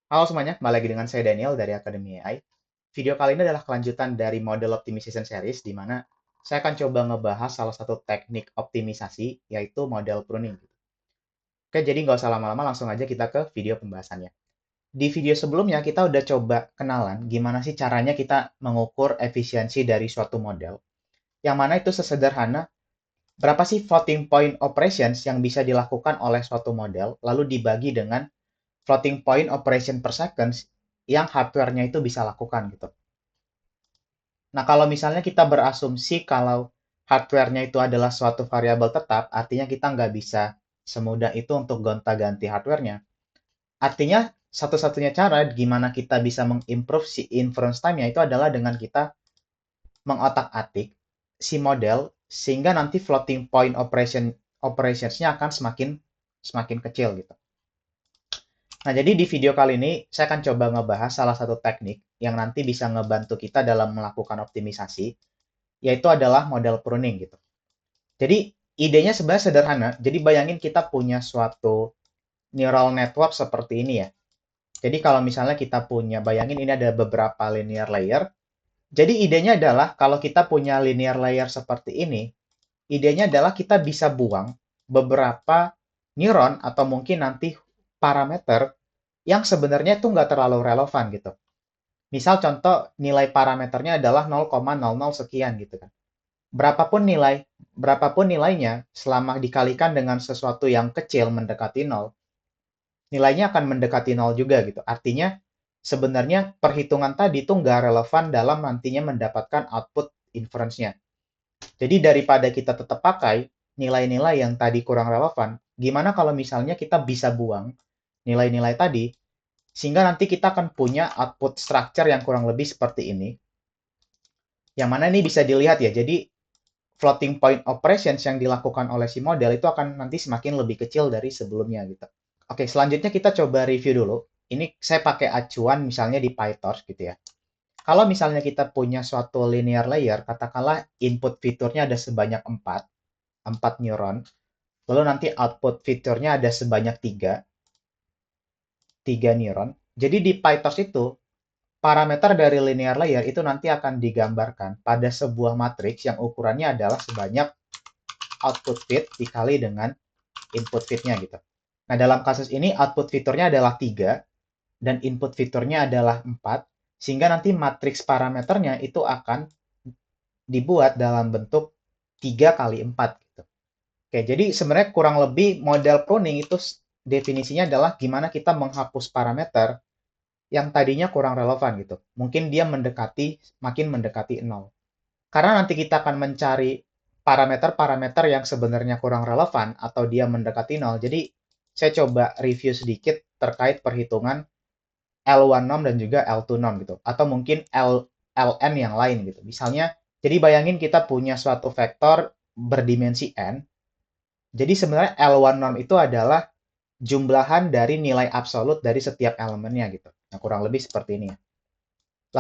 Halo semuanya, kembali lagi dengan saya Daniel dari Academy AI. Video kali ini adalah kelanjutan dari model optimization series, di mana saya akan coba ngebahas salah satu teknik optimisasi, yaitu model pruning. Oke, jadi nggak usah lama-lama, langsung aja kita ke video pembahasannya. Di video sebelumnya, kita udah coba kenalan gimana sih caranya kita mengukur efisiensi dari suatu model, yang mana itu sesederhana berapa sih floating point operations yang bisa dilakukan oleh suatu model, lalu dibagi dengan floating point operation per second yang hardware-nya itu bisa lakukan gitu. Nah, kalau misalnya kita berasumsi kalau hardware-nya itu adalah suatu variabel tetap, artinya kita nggak bisa semudah itu untuk gonta-ganti hardware-nya. Artinya, satu-satunya cara gimana kita bisa mengimprove si inference time-nya itu adalah dengan kita mengotak-atik si model sehingga nanti floating point operations-nya akan semakin semakin kecil gitu. Nah, jadi di video kali ini saya akan coba ngebahas salah satu teknik yang nanti bisa ngebantu kita dalam melakukan optimisasi, yaitu adalah model pruning gitu. Jadi idenya sebenarnya sederhana. Jadi bayangin kita punya suatu neural network seperti ini ya. Jadi kalau misalnya kita punya, bayangin ini ada beberapa linear layer. Jadi idenya adalah kalau kita punya linear layer seperti ini, idenya adalah kita bisa buang beberapa neuron atau mungkin nanti parameter yang sebenarnya itu nggak terlalu relevan gitu. Misal contoh nilai parameternya adalah 0,00 sekian gitu kan. Berapapun nilainya selama dikalikan dengan sesuatu yang kecil mendekati nol, nilainya akan mendekati nol juga gitu. Artinya sebenarnya perhitungan tadi itu nggak relevan dalam nantinya mendapatkan output inference-nya. Jadi daripada kita tetap pakai nilai-nilai yang tadi kurang relevan, gimana kalau misalnya kita bisa buang nilai-nilai tadi sehingga nanti kita akan punya output structure yang kurang lebih seperti ini. Yang mana ini bisa dilihat ya. Jadi floating point operations yang dilakukan oleh si model itu akan nanti semakin lebih kecil dari sebelumnya gitu. Oke, selanjutnya kita coba review dulu. Ini saya pakai acuan misalnya di PyTorch gitu ya. Kalau misalnya kita punya suatu linear layer, katakanlah input fiturnya ada sebanyak 4 neuron, lalu nanti output fiturnya ada sebanyak 3 neuron. Jadi di PyTorch itu, parameter dari linear layer itu nanti akan digambarkan pada sebuah matriks yang ukurannya adalah sebanyak output fit dikali dengan input fitnya gitu. Nah, dalam kasus ini output fiturnya adalah 3 dan input fiturnya adalah 4, sehingga nanti matriks parameternya itu akan dibuat dalam bentuk 3 kali 4 gitu. Oke, jadi sebenarnya kurang lebih model pruning itu definisinya adalah gimana kita menghapus parameter yang tadinya kurang relevan gitu. Mungkin dia makin mendekati 0. Karena nanti kita akan mencari parameter-parameter yang sebenarnya kurang relevan atau dia mendekati 0. Jadi saya coba review sedikit terkait perhitungan L1 norm dan juga L2 norm gitu. Atau mungkin LN yang lain gitu. Misalnya, jadi bayangin kita punya suatu vektor berdimensi n. Jadi sebenarnya L1 norm itu adalah jumlahan dari nilai absolut dari setiap elemennya gitu. Nah, kurang lebih seperti ini ya.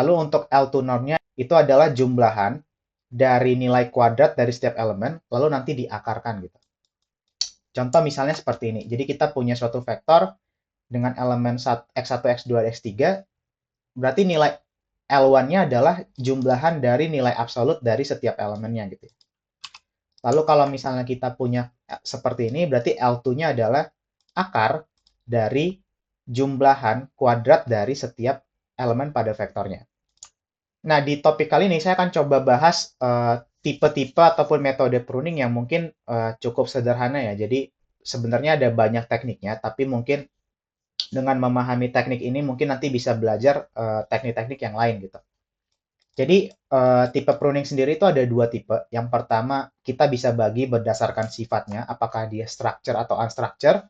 Lalu untuk L2 normnya itu adalah jumlahan dari nilai kuadrat dari setiap elemen, lalu nanti diakarkan gitu. Contoh misalnya seperti ini. Jadi kita punya suatu vektor dengan elemen x1, x2, x3, berarti nilai L1-nya adalah jumlahan dari nilai absolut dari setiap elemennya gitu. Lalu kalau misalnya kita punya seperti ini, berarti L2-nya adalah akar dari jumlahan kuadrat dari setiap elemen pada vektornya. Nah, di topik kali ini saya akan coba bahas tipe-tipe ataupun metode pruning yang mungkin cukup sederhana ya. Jadi sebenarnya ada banyak tekniknya, tapi mungkin dengan memahami teknik ini mungkin nanti bisa belajar teknik-teknik yang lain gitu. Jadi tipe pruning sendiri itu ada dua tipe. Yang pertama kita bisa bagi berdasarkan sifatnya, apakah dia structure atau unstructure.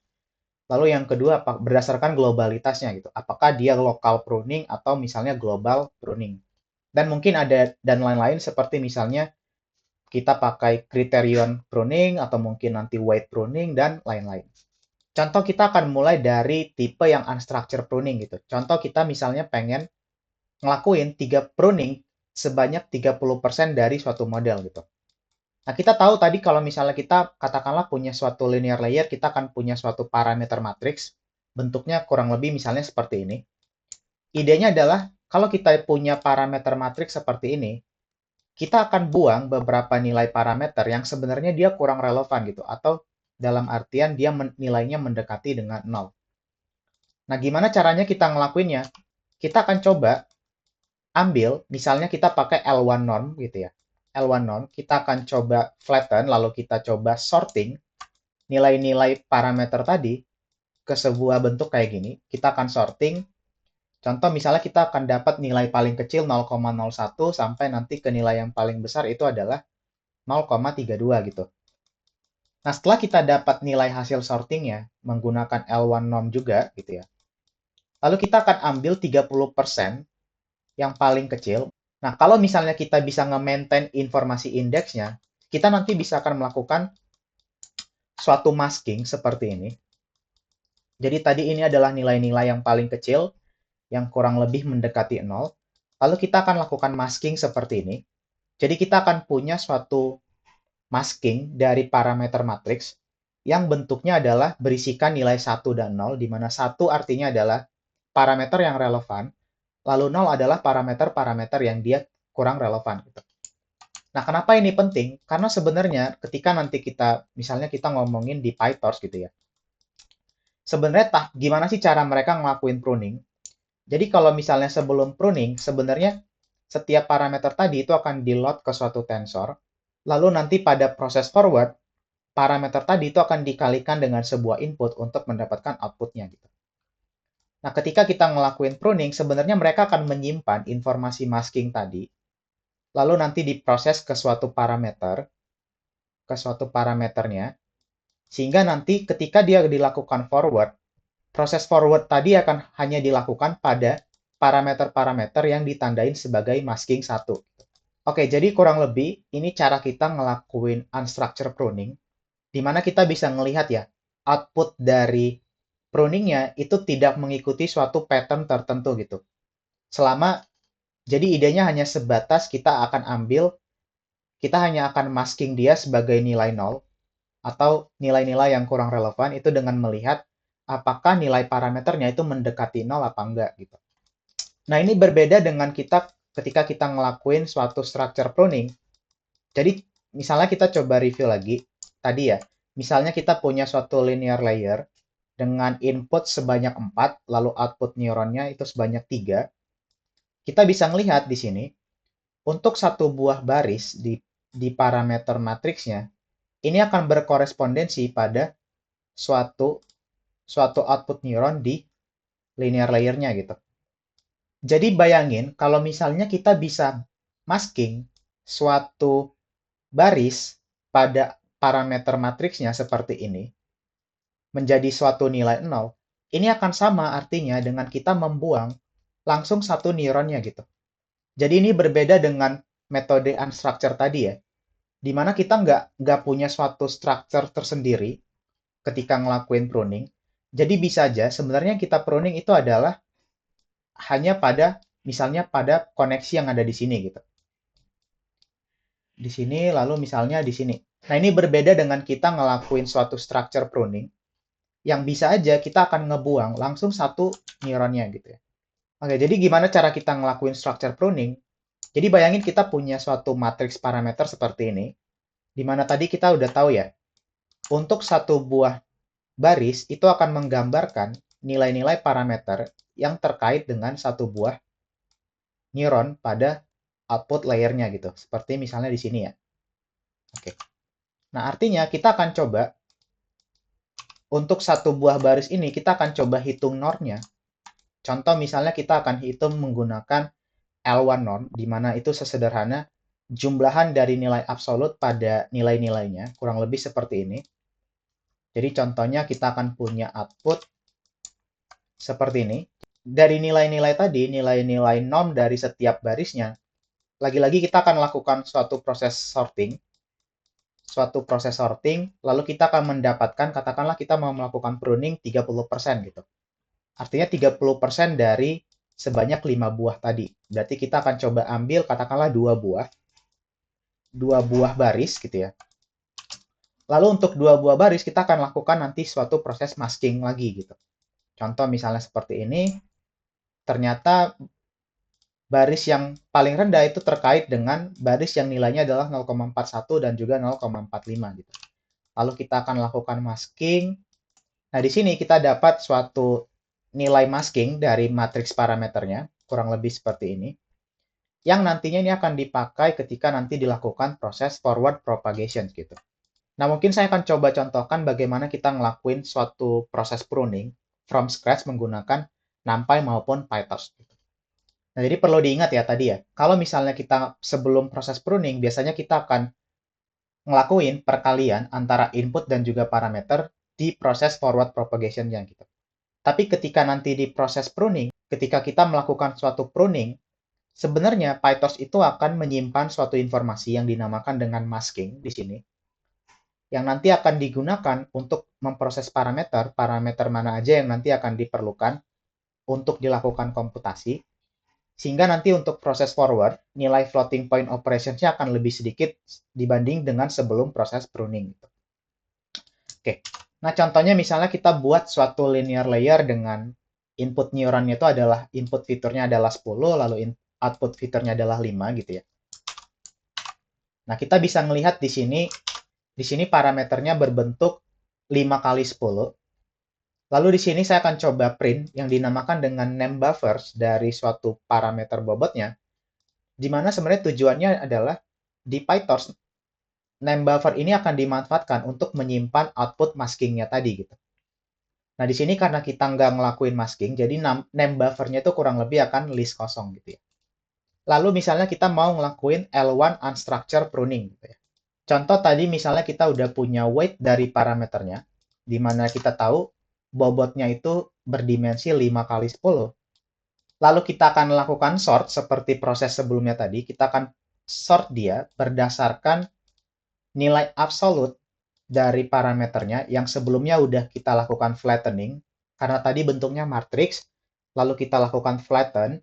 Lalu yang kedua berdasarkan globalitasnya gitu. Apakah dia local pruning atau misalnya global pruning. Dan mungkin ada dan lain-lain seperti misalnya kita pakai criterion pruning atau mungkin nanti weight pruning dan lain-lain. Contoh kita akan mulai dari tipe yang unstructured pruning gitu. Contoh kita misalnya pengen ngelakuin 3 pruning sebanyak 30% dari suatu model gitu. Nah, kita tahu tadi kalau misalnya kita katakanlah punya suatu linear layer, kita akan punya suatu parameter matrix, bentuknya kurang lebih misalnya seperti ini. idenya adalah kalau kita punya parameter matriks seperti ini, kita akan buang beberapa nilai parameter yang sebenarnya dia kurang relevan gitu, atau dalam artian dia nilainya mendekati dengan 0. Nah, gimana caranya kita ngelakuinnya? Kita akan coba ambil, misalnya kita pakai L1 norm gitu ya. L1 norm, kita akan coba flatten, lalu kita coba sorting nilai-nilai parameter tadi ke sebuah bentuk kayak gini. Kita akan sorting. Contoh misalnya kita akan dapat nilai paling kecil 0,01 sampai nanti ke nilai yang paling besar itu adalah 0,32 gitu. Nah, setelah kita dapat nilai hasil sortingnya menggunakan L1 norm juga gitu ya. Lalu kita akan ambil 30% yang paling kecil. Nah, kalau misalnya kita bisa nge-maintain informasi indeksnya, kita nanti bisa akan melakukan suatu masking seperti ini. Jadi tadi ini adalah nilai-nilai yang paling kecil, yang kurang lebih mendekati 0. Lalu kita akan lakukan masking seperti ini. Jadi kita akan punya suatu masking dari parameter matriks yang bentuknya adalah berisikan nilai 1 dan 0, di mana 1 artinya adalah parameter yang relevan, lalu 0 adalah parameter-parameter yang dia kurang relevan. Nah, kenapa ini penting? Karena sebenarnya ketika nanti kita, misalnya kita ngomongin di PyTorch gitu ya, sebenarnya gimana sih cara mereka ngelakuin pruning? Jadi kalau misalnya sebelum pruning, sebenarnya setiap parameter tadi itu akan di-load ke suatu tensor, lalu nanti pada proses forward, parameter tadi itu akan dikalikan dengan sebuah input untuk mendapatkan outputnya gitu. Nah, ketika kita ngelakuin pruning, sebenarnya mereka akan menyimpan informasi masking tadi, lalu nanti diproses ke suatu parameternya, sehingga nanti ketika dia dilakukan forward, proses forward tadi akan hanya dilakukan pada parameter-parameter yang ditandain sebagai masking 1. Oke, jadi kurang lebih ini cara kita ngelakuin unstructured pruning, di mana kita bisa melihat ya, output dari pruningnya itu tidak mengikuti suatu pattern tertentu gitu. Jadi idenya hanya sebatas kita hanya akan masking dia sebagai nilai 0, atau nilai-nilai yang kurang relevan itu dengan melihat apakah nilai parameternya itu mendekati 0 apa enggak gitu. Nah, ini berbeda dengan ketika kita ngelakuin suatu structure pruning. Jadi, misalnya kita coba review lagi. Tadi ya, misalnya kita punya suatu linear layer dengan input sebanyak 4, lalu output neuronnya itu sebanyak 3. Kita bisa melihat di sini, untuk satu buah baris di parameter matriksnya, ini akan berkorespondensi pada suatu output neuron di linear layer-nya gitu. Jadi bayangin kalau misalnya kita bisa masking suatu baris pada parameter matriksnya seperti ini menjadi suatu nilai 0, ini akan sama artinya dengan kita membuang langsung satu neuronnya gitu. Jadi ini berbeda dengan metode unstructured tadi ya, di mana kita nggak punya suatu structure tersendiri ketika ngelakuin pruning. Jadi bisa aja sebenarnya kita pruning itu adalah hanya misalnya pada koneksi yang ada di sini gitu. Di sini lalu misalnya di sini. Nah, ini berbeda dengan kita ngelakuin suatu structure pruning yang bisa aja kita akan ngebuang langsung satu neuronnya gitu ya. Oke, jadi gimana cara kita ngelakuin structure pruning? Jadi bayangin kita punya suatu matriks parameter seperti ini, di mana tadi kita udah tahu ya, untuk satu buah baris itu akan menggambarkan nilai-nilai parameter yang terkait dengan satu buah neuron pada output layernya gitu. Seperti misalnya di sini ya. Oke. Nah, artinya kita akan coba untuk satu buah baris ini kita akan coba hitung normnya. Contoh misalnya kita akan hitung menggunakan L1 norm, di mana itu sesederhana jumlahan dari nilai absolut pada nilai-nilainya, kurang lebih seperti ini. Jadi contohnya kita akan punya output seperti ini. Dari nilai-nilai tadi, nilai-nilai norm dari setiap barisnya, lagi-lagi kita akan lakukan suatu proses sorting, lalu kita akan mendapatkan, katakanlah kita mau melakukan pruning 30% gitu. Artinya 30% dari sebanyak 5 buah tadi. Berarti kita akan coba ambil, katakanlah 2 buah baris gitu ya. Lalu untuk 2 buah baris, kita akan lakukan nanti suatu proses masking lagi gitu. Contoh misalnya seperti ini, ternyata baris yang paling rendah itu terkait dengan baris yang nilainya adalah 0,41 dan juga 0,45 gitu. Lalu kita akan lakukan masking. Nah, di sini kita dapat suatu nilai masking dari matriks parameternya, kurang lebih seperti ini, yang nantinya ini akan dipakai ketika nanti dilakukan proses forward propagation gitu. Nah, mungkin saya akan coba contohkan bagaimana kita ngelakuin suatu proses pruning from scratch menggunakan NumPy maupun PyTorch. Nah, jadi perlu diingat ya tadi ya, kalau misalnya kita sebelum proses pruning, biasanya kita akan ngelakuin perkalian antara input dan juga parameter di proses forward propagation-nya gitu. Tapi ketika nanti di proses pruning, ketika kita melakukan suatu pruning, sebenarnya PyTorch itu akan menyimpan suatu informasi yang dinamakan dengan masking di sini, yang nanti akan digunakan untuk memproses parameter, parameter mana aja yang nanti akan diperlukan untuk dilakukan komputasi, sehingga nanti untuk proses forward, nilai floating point operationsnya akan lebih sedikit dibanding dengan sebelum proses pruning. Oke, nah contohnya misalnya kita buat suatu linear layer dengan input neuronnya itu adalah, input fiturnya adalah 10, lalu output fiturnya adalah 5 gitu ya. Nah, kita bisa melihat di sini parameternya berbentuk 5 kali 10. Lalu di sini saya akan coba print yang dinamakan dengan name buffers dari suatu parameter bobotnya, di mana sebenarnya tujuannya adalah di PyTorch, name buffer ini akan dimanfaatkan untuk menyimpan output maskingnya tadi gitu. Nah, di sini karena kita nggak ngelakuin masking, jadi name buffernya itu kurang lebih akan list kosong gitu ya. Lalu misalnya kita mau ngelakuin L1 unstructured pruning gitu ya. Contoh tadi misalnya kita udah punya weight dari parameternya, di mana kita tahu bobotnya itu berdimensi 5 kali 10. Lalu kita akan melakukan sort seperti proses sebelumnya tadi. Kita akan sort dia berdasarkan nilai absolut dari parameternya yang sebelumnya udah kita lakukan flattening. Karena tadi bentuknya matriks, lalu kita lakukan flatten,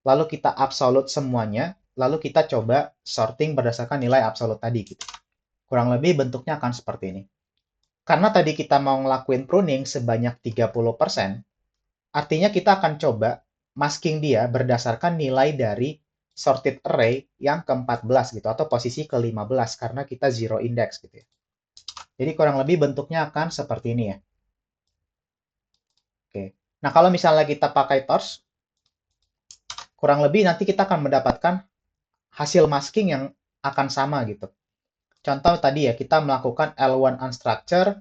lalu kita absolute semuanya, lalu kita coba sorting berdasarkan nilai absolut tadi gitu. Kurang lebih bentuknya akan seperti ini. Karena tadi kita mau ngelakuin pruning sebanyak 30%, artinya kita akan coba masking dia berdasarkan nilai dari sorted array yang ke-14 gitu, atau posisi ke-15 karena kita zero index gitu ya. Jadi kurang lebih bentuknya akan seperti ini ya. Oke. Nah, kalau misalnya kita pakai torch, kurang lebih nanti kita akan mendapatkan hasil masking yang akan sama gitu. Contoh tadi ya, kita melakukan L1 unstructure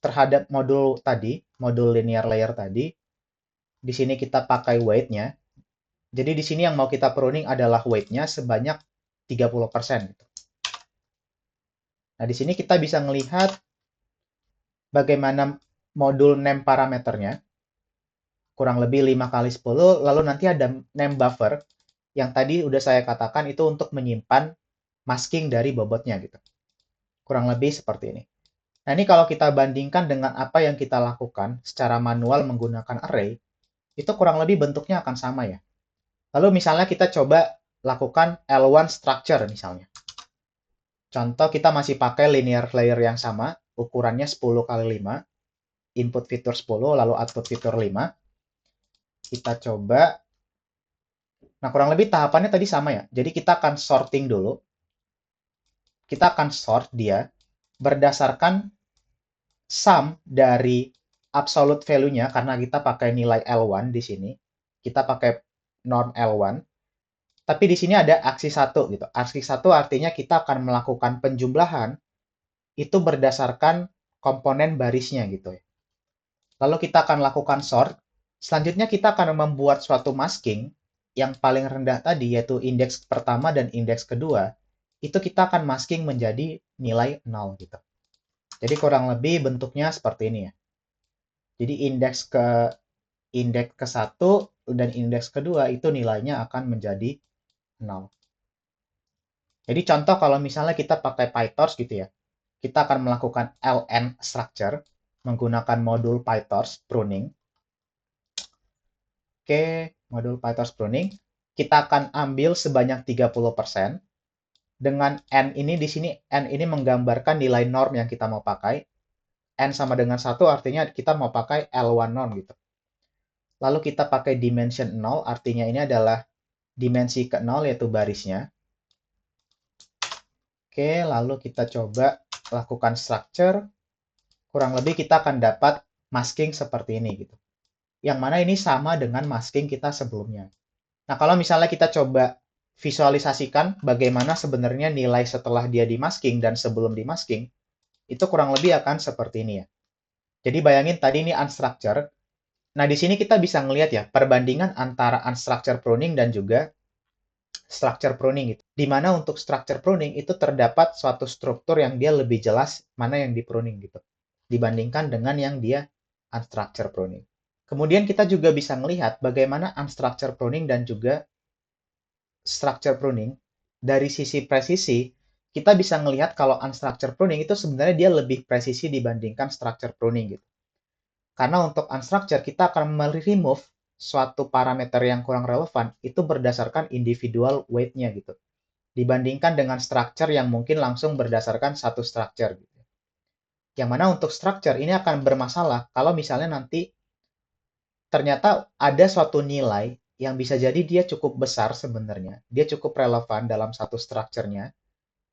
terhadap modul tadi, modul linear layer tadi. Di sini kita pakai weight-nya. Jadi di sini yang mau kita pruning adalah weight-nya sebanyak 30% gitu. Nah, di sini kita bisa melihat bagaimana modul name parameternya. Kurang lebih 5 kali 10, lalu nanti ada name buffer yang tadi udah saya katakan itu untuk menyimpan masking dari bobotnya gitu. Kurang lebih seperti ini. Nah, ini kalau kita bandingkan dengan apa yang kita lakukan secara manual menggunakan array, itu kurang lebih bentuknya akan sama ya. Lalu misalnya kita coba lakukan L1 structure misalnya. Contoh kita masih pakai linear layer yang sama, ukurannya 10 kali 5, input fitur 10, lalu output fitur 5. Kita coba. Nah, kurang lebih tahapannya tadi sama ya. Jadi kita akan sorting dulu. Kita akan sort dia berdasarkan sum dari absolute value-nya, karena kita pakai nilai L1 di sini. Kita pakai norm L1. Tapi di sini ada aksi 1 gitu. Aksi 1 artinya kita akan melakukan penjumlahan itu berdasarkan komponen barisnya gitu ya. Lalu kita akan lakukan sort. Selanjutnya kita akan membuat suatu masking yang paling rendah tadi, yaitu indeks pertama dan indeks kedua, itu kita akan masking menjadi nilai 0 gitu. Jadi kurang lebih bentuknya seperti ini ya. Jadi indeks ke 1 dan indeks kedua itu nilainya akan menjadi 0. Jadi contoh kalau misalnya kita pakai PyTorch gitu ya, kita akan melakukan ln structure menggunakan modul PyTorch pruning. Oke, modul PyTorch pruning. Kita akan ambil sebanyak 30%. Dengan n ini di sini, n ini menggambarkan nilai norm yang kita mau pakai. N sama dengan 1 artinya kita mau pakai L1 norm gitu. Lalu kita pakai dimension 0, artinya ini adalah dimensi ke-0, yaitu barisnya. Oke, lalu kita coba lakukan structure. Kurang lebih kita akan dapat masking seperti ini, gitu. Yang mana ini sama dengan masking kita sebelumnya. Nah, kalau misalnya kita coba visualisasikan bagaimana sebenarnya nilai setelah dia dimasking dan sebelum dimasking, itu kurang lebih akan seperti ini ya. Jadi bayangin tadi ini unstructured. Nah, di sini kita bisa ngelihat ya, perbandingan antara unstructured pruning dan juga structure pruning gitu. Di mana untuk structure pruning itu terdapat suatu struktur yang dia lebih jelas mana yang di pruning gitu. Dibandingkan dengan yang dia unstructured pruning. Kemudian kita juga bisa melihat bagaimana unstructured pruning dan juga structure pruning dari sisi presisi, kita bisa melihat kalau unstructured pruning itu sebenarnya dia lebih presisi dibandingkan structure pruning gitu. Karena untuk unstructured kita akan remove suatu parameter yang kurang relevan itu berdasarkan individual weight-nya gitu. Dibandingkan dengan structure yang mungkin langsung berdasarkan satu structure gitu. Yang mana untuk structure ini akan bermasalah kalau misalnya nanti ternyata ada suatu nilai yang bisa jadi dia cukup besar sebenarnya, dia cukup relevan dalam satu structure-nya,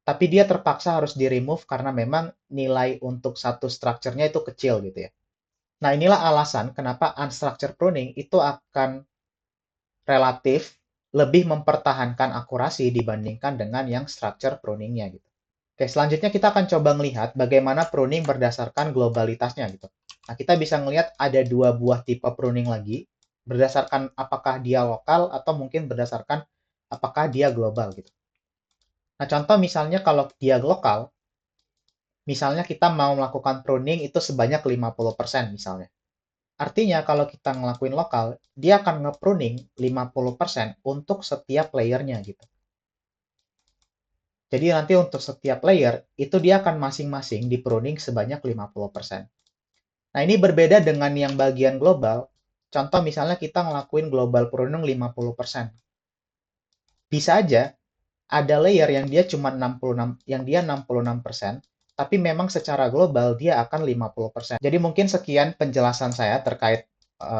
tapi dia terpaksa harus di-remove karena memang nilai untuk satu structure-nya itu kecil gitu ya. Nah, inilah alasan kenapa unstructured pruning itu akan relatif lebih mempertahankan akurasi dibandingkan dengan yang structure pruning-nya gitu. Oke, selanjutnya kita akan coba melihat bagaimana pruning berdasarkan globalitasnya gitu. Nah, kita bisa melihat ada dua buah tipe pruning lagi, berdasarkan apakah dia lokal atau mungkin berdasarkan apakah dia global gitu. Nah, contoh misalnya kalau dia lokal, misalnya kita mau melakukan pruning itu sebanyak 50% misalnya. Artinya kalau kita ngelakuin lokal, dia akan nge-pruning 50% untuk setiap layernya gitu. Jadi nanti untuk setiap layer, itu dia akan masing-masing di-pruning sebanyak 50%. Nah, ini berbeda dengan yang bagian global. Contoh misalnya kita ngelakuin global pruning 50%. Bisa aja ada layer yang dia cuma 66 yang dia 66%, tapi memang secara global dia akan 50%. Jadi mungkin sekian penjelasan saya terkait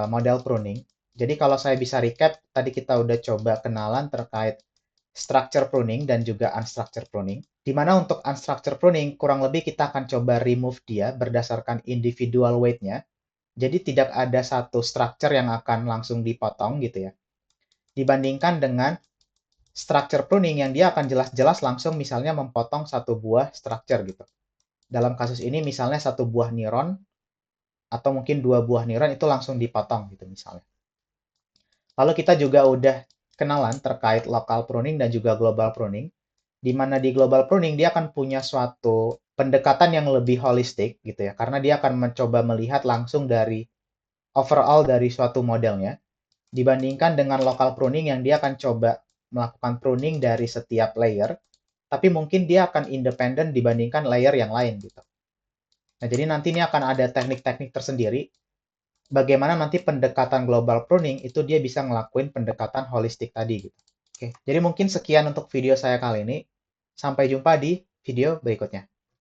model pruning. Jadi kalau saya bisa recap, tadi kita udah coba kenalan terkait structure pruning dan juga unstructured pruning. Di mana untuk unstructured pruning kurang lebih kita akan coba remove dia berdasarkan individual weight-nya. Jadi tidak ada satu structure yang akan langsung dipotong gitu ya. Dibandingkan dengan structure pruning yang dia akan jelas-jelas langsung misalnya memotong satu buah structure gitu. Dalam kasus ini misalnya satu buah neuron atau mungkin dua buah neuron itu langsung dipotong gitu misalnya. Lalu kita juga udah kenalan terkait local pruning dan juga global pruning, di mana di global pruning dia akan punya suatu pendekatan yang lebih holistik gitu ya, karena dia akan mencoba melihat langsung dari overall dari suatu modelnya, dibandingkan dengan local pruning yang dia akan coba melakukan pruning dari setiap layer, tapi mungkin dia akan independen dibandingkan layer yang lain gitu. Nah, jadi nanti ini akan ada teknik-teknik tersendiri bagaimana nanti pendekatan global pruning itu dia bisa ngelakuin pendekatan holistik tadi gitu. Oke, jadi mungkin sekian untuk video saya kali ini. Sampai jumpa di video berikutnya.